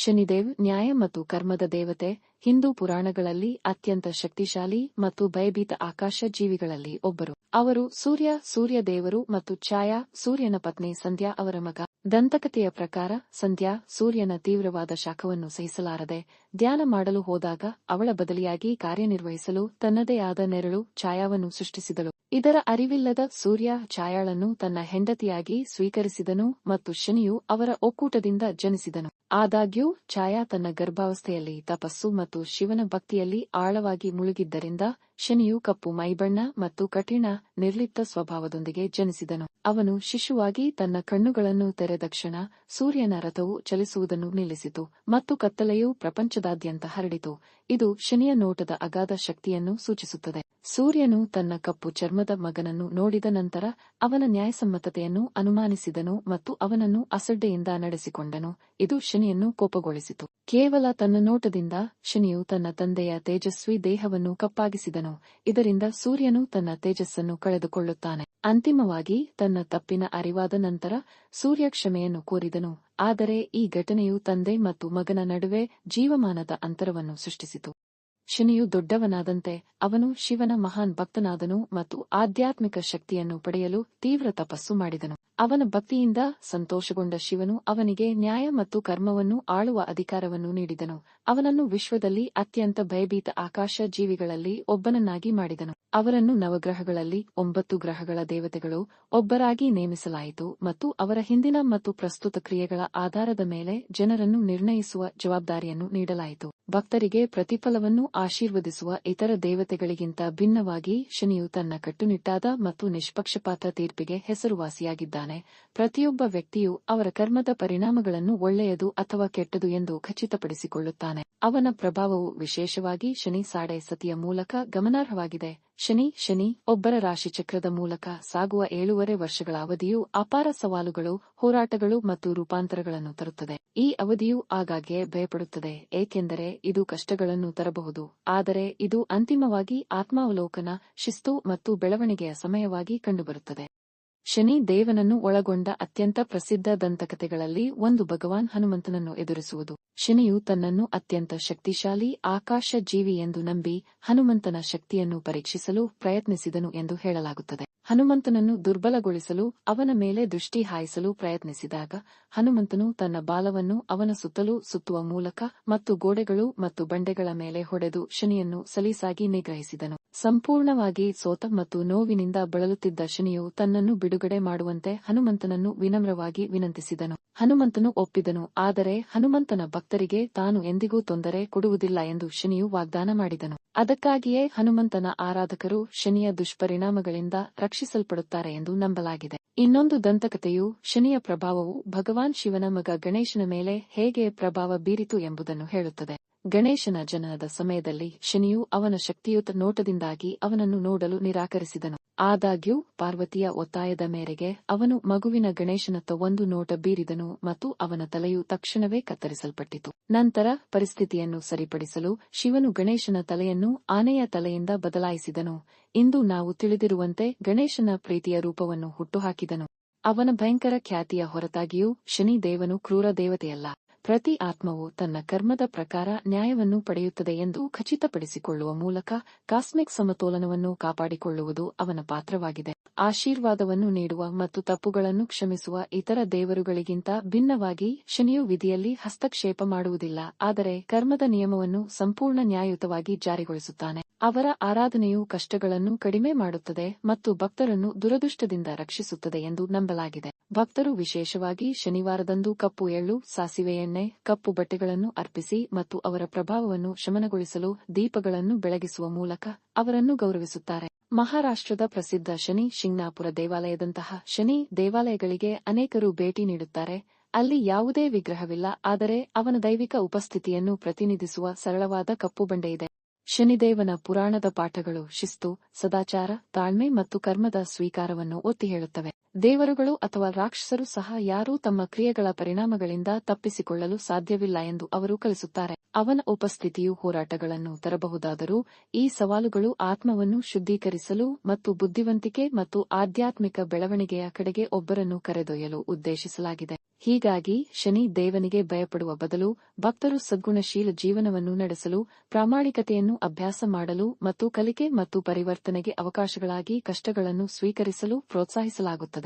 ಶನಿದೇವ್ ನ್ಯಾಯ ಮತ್ತು ಕರ್ಮದ ದೇವತೆ. ಹಿಂದೂ ಪುರಾಣಗಳಲ್ಲಿ ಅತ್ಯಂತ ಶಕ್ತಿಶಾಲಿ ಮತ್ತು ಭಯಭೀತ ಆಕಾಶ ಜೀವಿಗಳಲ್ಲಿ ಒಬ್ಬರು. ಅವರು ಸೂರ್ಯ ದೇವರು ಮತ್ತು ಛಾಯಾ, ಸೂರ್ಯನ ಪತ್ನಿ ಸಂಧ್ಯಾ ಅವರ ಮಗ. ದಂತಕಥೆಯ ಪ್ರಕಾರ ಸಂಧ್ಯಾ ಸೂರ್ಯನ ತೀವ್ರವಾದ ಶಾಖವನ್ನು ಸಹಿಸಲಾರದೆ ಧ್ಯಾನ ಮಾಡಲು ಹೋದಾಗ ಅವಳ ಬದಲಿಯಾಗಿ ಕಾರ್ಯನಿರ್ವಹಿಸಲು ತನ್ನದೇ ಆದ ನೆರಳು ಛಾಯಾವನ್ನು ಸೃಷ್ಟಿಸಿದಳು. ಇದರ ಅರಿವಿಲ್ಲದ ಸೂರ್ಯ ಛಾಯಾಳನ್ನು ತನ್ನ ಹೆಂಡತಿಯಾಗಿ ಸ್ವೀಕರಿಸಿದನು ಮತ್ತು ಶನಿಯು ಅವರ ಒಕ್ಕೂಟದಿಂದ ಜನಿಸಿದನು. ಆದಾಗ್ಯೂ ಛಾಯಾ ತನ್ನ ಗರ್ಭಾವಸ್ಥೆಯಲ್ಲಿ ತಪಸ್ಸು ಮತ್ತು ಶಿವನ ಭಕ್ತಿಯಲ್ಲಿ ಆಳವಾಗಿ ಮುಳುಗಿದ್ದರಿಂದ ಶನಿಯು ಕಪ್ಪು ಮೈಬಣ್ಣ ಮತ್ತು ಕಠಿಣ ನಿರ್ಲಿಪ್ತ ಸ್ವಭಾವದೊಂದಿಗೆ ಜನಿಸಿದನು. ಅವನು ಶಿಶುವಾಗಿ ತನ್ನ ಕಣ್ಣುಗಳನ್ನು ತೆರೆದ ಕ್ಷಣ ಸೂರ್ಯನ ರಥವು ಚಲಿಸುವುದನ್ನು ನಿಲ್ಲಿಸಿತು ಮತ್ತು ಕತ್ತಲೆಯು ಪ್ರಪಂಚದಾದ್ಯಂತ ಹರಡಿತು. ಇದು ಶನಿಯ ನೋಟದ ಅಗಾಧ ಶಕ್ತಿಯನ್ನು ಸೂಚಿಸುತ್ತದೆ. ಸೂರ್ಯನು ತನ್ನ ಕಪ್ಪು ಚರ್ಮದ ಮಗನನ್ನು ನೋಡಿದ ನಂತರ ಅವನ ನ್ಯಾಯಸಮ್ಮತತೆಯನ್ನು ಅನುಮಾನಿಸಿದನು ಮತ್ತು ಅವನನ್ನು ಅಸಡ್ಡೆಯಿಂದ ನಡೆಸಿಕೊಂಡನು. ಇದು ಶನಿಯನ್ನು ಕೋಪಗೊಳಿಸಿತು. ಕೇವಲ ತನ್ನ ನೋಟದಿಂದ ಶನಿಯು ತನ್ನ ತಂದೆಯ ತೇಜಸ್ವಿ ದೇಹವನ್ನು ಕಪ್ಪಾಗಿಸಿದನು. ಇದರಿಂದ ಸೂರ್ಯನು ತನ್ನ ತೇಜಸ್ಸನ್ನು ಕಳೆದುಕೊಳ್ಳುತ್ತಾನೆ. ಅಂತಿಮವಾಗಿ ತನ್ನ ತಪ್ಪಿನ ಅರಿವಾದ ನಂತರ ಸೂರ್ಯ ಕ್ಷಮೆಯನ್ನು ಕೋರಿದನು. ಆದರೆ ಈ ಘಟನೆಯು ತಂದೆ ಮತ್ತು ಮಗನ ನಡುವೆ ಜೀವಮಾನದ ಅಂತರವನ್ನು ಸೃಷ್ಟಿಸಿತು. ಶನಿಯು ದೊಡ್ಡವನಾದಂತೆ ಅವನು ಶಿವನ ಮಹಾನ್ ಭಕ್ತನಾದನು ಮತ್ತು ಆಧ್ಯಾತ್ಮಿಕ ಶಕ್ತಿಯನ್ನು ಪಡೆಯಲು ತೀವ್ರ ತಪಸ್ಸು ಮಾಡಿದನು. ಅವನ ಭಕ್ತಿಯಿಂದ ಸಂತೋಷಗೊಂಡ ಶಿವನು ಅವನಿಗೆ ನ್ಯಾಯ ಮತ್ತು ಕರ್ಮವನ್ನು ಆಳುವ ಅಧಿಕಾರವನ್ನು ನೀಡಿದನು. ಅವನನ್ನು ವಿಶ್ವದಲ್ಲಿ ಅತ್ಯಂತ ಭಯಭೀತ ಆಕಾಶ ಜೀವಿಗಳಲ್ಲಿ ಒಬ್ಬನನ್ನಾಗಿ ಮಾಡಿದನು. ಅವರನ್ನು ನವಗ್ರಹಗಳಲ್ಲಿ 9 ಗ್ರಹಗಳ ದೇವತೆಗಳು ಒಬ್ಬರಾಗಿ ನೇಮಿಸಲಾಯಿತು ಮತ್ತು ಅವರ ಹಿಂದಿನ ಮತ್ತು ಪ್ರಸ್ತುತ ಕ್ರಿಯೆಗಳ ಆಧಾರದ ಮೇಲೆ ಜನರನ್ನು ನಿರ್ಣಯಿಸುವ ಜವಾಬ್ದಾರಿಯನ್ನು ನೀಡಲಾಯಿತು. ಭಕ್ತರಿಗೆ ಪ್ರತಿಫಲವನ್ನು ಆಶೀರ್ವದಿಸುವ ಇತರ ದೇವತೆಗಳಿಗಿಂತ ಭಿನ್ನವಾಗಿ ಶನಿಯು ತನ್ನ ಕಟ್ಟುನಿಟ್ಟಾದ ಮತ್ತು ನಿಷ್ಪಕ್ಷಪಾತ ತೀರ್ಪಿಗೆ ಹೆಸರುವಾಸಿಯಾಗಿದ್ದಾನೆ. ಪ್ರತಿಯೊಬ್ಬ ವ್ಯಕ್ತಿಯು ಅವರ ಕರ್ಮದ ಪರಿಣಾಮಗಳನ್ನು ಒಳ್ಳೆಯದು ಅಥವಾ ಕೆಟ್ಟದು ಎಂದು ಖಚಿತಪಡಿಸಿಕೊಳ್ಳುತ್ತಾನೆ. ಅವನ ಪ್ರಭಾವವು ವಿಶೇಷವಾಗಿ ಶನಿ ಸಾಡೆ ಸತಿಯ ಮೂಲಕ ಗಮನಾರ್ಹವಾಗಿದೆ. ಶನಿ ಒಬ್ಬರ ರಾಶಿಚಕ್ರದ ಮೂಲಕ ಸಾಗುವ 7.5 ವರ್ಷಗಳ ಅವಧಿಯು ಅಪಾರ ಸವಾಲುಗಳು, ಹೋರಾಟಗಳು ಮತ್ತು ರೂಪಾಂತರಗಳನ್ನು ತರುತ್ತದೆ. ಈ ಅವಧಿಯು ಆಗಾಗ್ಗೆ ಭಯಪಡುತ್ತದೆ ಏಕೆಂದರೆ ಇದು ಕಷ್ಟಗಳನ್ನು ತರಬಹುದು, ಆದರೆ ಇದು ಅಂತಿಮವಾಗಿ ಆತ್ಮಾವಲೋಕನ, ಶಿಸ್ತು ಮತ್ತು ಬೆಳವಣಿಗೆಯ ಸಮಯವಾಗಿ ಕಂಡುಬರುತ್ತದೆ. ಶನಿ ದೇವನನ್ನು ಒಳಗೊಂಡ ಅತ್ಯಂತ ಪ್ರಸಿದ್ಧ ದಂತಕಥೆಗಳಲ್ಲಿ ಒಂದು ಭಗವಾನ್ ಹನುಮಂತನನ್ನು ಎದುರಿಸುವುದು. ಶನಿಯು ತನ್ನನ್ನು ಅತ್ಯಂತ ಶಕ್ತಿಶಾಲಿ ಆಕಾಶ ಜೀವಿ ಎಂದು ನಂಬಿ ಹನುಮಂತನ ಶಕ್ತಿಯನ್ನು ಪರೀಕ್ಷಿಸಲು ಪ್ರಯತ್ನಿಸಿದನು ಎಂದು ಹೇಳಲಾಗುತ್ತದೆ. ಹನುಮಂತನನ್ನು ದುರ್ಬಲಗೊಳಿಸಲು ಅವನ ಮೇಲೆ ದೃಷ್ಟಿ ಹಾಯಿಸಲು ಪ್ರಯತ್ನಿಸಿದಾಗ ಹನುಮಂತನು ತನ್ನ ಬಾಲವನ್ನು ಅವನ ಸುತ್ತಲೂ ಸುತ್ತುವ ಮೂಲಕ ಮತ್ತು ಗೋಡೆಗಳು ಮತ್ತು ಬಂಡೆಗಳ ಮೇಲೆ ಹೊಡೆದು ಶನಿಯನ್ನು ಸಲೀಸಾಗಿ ನಿಗ್ರಹಿಸಿದನು. ಸಂಪೂರ್ಣವಾಗಿ ಸೋತ ಮತ್ತು ನೋವಿನಿಂದ ಬಳಲುತ್ತಿದ್ದ ಶನಿಯು ತನ್ನನ್ನು ಬಿಡುಗಡೆ ಮಾಡುವಂತೆ ಹನುಮಂತನನ್ನು ವಿನಮ್ರವಾಗಿ ವಿನಂತಿಸಿದನು. ಹನುಮಂತನು ಒಪ್ಪಿದನು, ಆದರೆ ಹನುಮಂತನ ಭಕ್ತರಿಗೆ ತಾನು ಎಂದಿಗೂ ತೊಂದರೆ ಕೊಡುವುದಿಲ್ಲ ಎಂದು ಶನಿಯು ವಾಗ್ದಾನ ಮಾಡಿದನು. ಅದಕ್ಕಾಗಿಯೇ ಹನುಮಂತನ ಆರಾಧಕರು ಶನಿಯ ದುಷ್ಪರಿಣಾಮಗಳಿಂದ ರಕ್ಷಿಸಲ್ಪಡುತ್ತಾರೆ ಎಂದು ನಂಬಲಾಗಿದೆ. ಇನ್ನೊಂದು ದಂತಕಥೆಯು ಶನಿಯ ಪ್ರಭಾವವು ಭಗವಾನ್ ಶಿವನ ಮಗ ಗಣೇಶನ ಮೇಲೆ ಹೇಗೆ ಪ್ರಭಾವ ಬೀರಿತು ಎಂಬುದನ್ನು ಹೇಳುತ್ತದೆ. ಗಣೇಶನ ಜನನದ ಸಮಯದಲ್ಲಿ ಶನಿಯು ಅವನ ಶಕ್ತಿಯುತ ನೋಟದಿಂದಾಗಿ ಅವನನ್ನು ನೋಡಲು ನಿರಾಕರಿಸಿದನು. ಆದಾಗ್ಯೂ ಪಾರ್ವತಿಯ ಒತ್ತಾಯದ ಮೇರೆಗೆ ಅವನು ಮಗುವಿನ ಗಣೇಶನತ್ತ ಒಂದು ನೋಟ ಬೀರಿದನು ಮತ್ತು ಅವನ ತಲೆಯು ತಕ್ಷಣವೇ ಕತ್ತರಿಸಲ್ಪಟ್ಟಿತು. ನಂತರ ಪರಿಸ್ಥಿತಿಯನ್ನು ಸರಿಪಡಿಸಲು ಶಿವನು ಗಣೇಶನ ತಲೆಯನ್ನು ಆನೆಯ ತಲೆಯಿಂದ ಬದಲಾಯಿಸಿದನು. ಇಂದು ನಾವು ತಿಳಿದಿರುವಂತೆ ಗಣೇಶನ ಪ್ರೀತಿಯ ರೂಪವನ್ನು ಹುಟ್ಟುಹಾಕಿದನು. ಅವನ ಭಯಂಕರ ಖ್ಯಾತಿಯ ಹೊರತಾಗಿಯೂ ಶನಿ ದೇವನು ಕ್ರೂರ ದೇವತೆಯಲ್ಲ. ಪ್ರತಿ ಆತ್ಮವು ತನ್ನ ಕರ್ಮದ ಪ್ರಕಾರ ನ್ಯಾಯವನ್ನು ಪಡೆಯುತ್ತದೆ ಎಂದು ಖಚಿತಪಡಿಸಿಕೊಳ್ಳುವ ಮೂಲಕ ಕಾಸ್ಮಿಕ್ ಸಮತೋಲನವನ್ನು ಕಾಪಾಡಿಕೊಳ್ಳುವುದು ಅವನ ಪಾತ್ರವಾಗಿದೆ. ಆಶೀರ್ವಾದವನ್ನು ನೀಡುವ ಮತ್ತು ತಪ್ಪುಗಳನ್ನು ಕ್ಷಮಿಸುವ ಇತರ ದೇವರುಗಳಿಗಿಂತ ಭಿನ್ನವಾಗಿ ಶನಿಯು ವಿಧಿಯಲ್ಲಿ ಹಸ್ತಕ್ಷೇಪ ಮಾಡುವುದಿಲ್ಲ, ಆದರೆ ಕರ್ಮದ ನಿಯಮವನ್ನು ಸಂಪೂರ್ಣ ನ್ಯಾಯಯುತವಾಗಿ ಜಾರಿಗೊಳಿಸುತ್ತಾನೆ. ಅವರ ಆರಾಧನೆಯು ಕಷ್ಟಗಳನ್ನು ಕಡಿಮೆ ಮಾಡುತ್ತದೆ ಮತ್ತು ಭಕ್ತರನ್ನು ದುರದೃಷ್ಟದಿಂದ ರಕ್ಷಿಸುತ್ತದೆ ಎಂದು ನಂಬಲಾಗಿದೆ. ಭಕ್ತರು ವಿಶೇಷವಾಗಿ ಶನಿವಾರದಂದು ಕಪ್ಪು ಎಳ್ಳು, ಸಾಸಿವೆ ಎಣ್ಣೆ, ಕಪ್ಪು ಬಟ್ಟೆಗಳನ್ನು ಅರ್ಪಿಸಿ ಮತ್ತು ಅವರ ಪ್ರಭಾವವನ್ನು ಶಮನಗೊಳಿಸಲು ದೀಪಗಳನ್ನು ಬೆಳಗಿಸುವ ಮೂಲಕ ಅವರನ್ನು ಗೌರವಿಸುತ್ತಾರೆ. ಮಹಾರಾಷ್ಟ್ರದ ಪ್ರಸಿದ್ಧ ಶನಿ ಶಿಂಗ್ನಾಪುರ ದೇವಾಲಯದಂತಹ ಶನಿ ದೇವಾಲಯಗಳಿಗೆ ಅನೇಕರು ಭೇಟಿ ನೀಡುತ್ತಾರೆ. ಅಲ್ಲಿ ಯಾವುದೇ ವಿಗ್ರಹವಿಲ್ಲ, ಆದರೆ ಅವನ ದೈವಿಕ ಉಪಸ್ಥಿತಿಯನ್ನು ಪ್ರತಿನಿಧಿಸುವ ಸರಳವಾದ ಕಪ್ಪು ಬಂಡೆಯಿದೆ. ಶನಿದೇವನ ಪುರಾಣದ ಪಾಠಗಳು ಶಿಸ್ತು, ಸದಾಚಾರ, ತಾಳ್ಮೆ ಮತ್ತು ಕರ್ಮದ ಸ್ವೀಕಾರವನ್ನು ಒತ್ತಿ ಹೇಳುತ್ತವೆ. ದೇವರುಗಳು ಅಥವಾ ರಾಕ್ಷಸರು ಸಹ ಯಾರೂ ತಮ್ಮ ಕ್ರಿಯೆಗಳ ಪರಿಣಾಮಗಳಿಂದ ತಪ್ಪಿಸಿಕೊಳ್ಳಲು ಸಾಧ್ಯವಿಲ್ಲ ಎಂದು ಅವರು ಕಲಿಸುತ್ತಾರೆ. ಅವನ ಉಪಸ್ಥಿತಿಯು ಹೋರಾಟಗಳನ್ನು ತರಬಹುದಾದರೂ, ಈ ಸವಾಲುಗಳು ಆತ್ಮವನ್ನು ಶುದ್ಧೀಕರಿಸಲು ಮತ್ತು ಬುದ್ಧಿವಂತಿಕೆ ಮತ್ತು ಆಧ್ಯಾತ್ಮಿಕ ಬೆಳವಣಿಗೆಯ ಕಡೆಗೆ ಒಬ್ಬರನ್ನು ಕರೆದೊಯ್ಯಲು ಉದ್ದೇಶಿಸಲಾಗಿದೆ. ಹೀಗಾಗಿ ಶನಿ ದೇವನಿಗೆ ಭಯಪಡುವ ಬದಲು ಭಕ್ತರು ಸದ್ಗುಣಶೀಲ ಜೀವನವನ್ನು ನಡೆಸಲು, ಪ್ರಾಮಾಣಿಕತೆಯನ್ನು ಅಭ್ಯಾಸ ಮಾಡಲು ಮತ್ತು ಕಲಿಕೆ ಮತ್ತು ಪರಿವರ್ತನೆಗೆ ಅವಕಾಶಗಳಾಗಿ ಕಷ್ಟಗಳನ್ನು ಸ್ವೀಕರಿಸಲು ಪ್ರೋತ್ಸಾಹಿಸಲಾಗುತ್ತದೆ.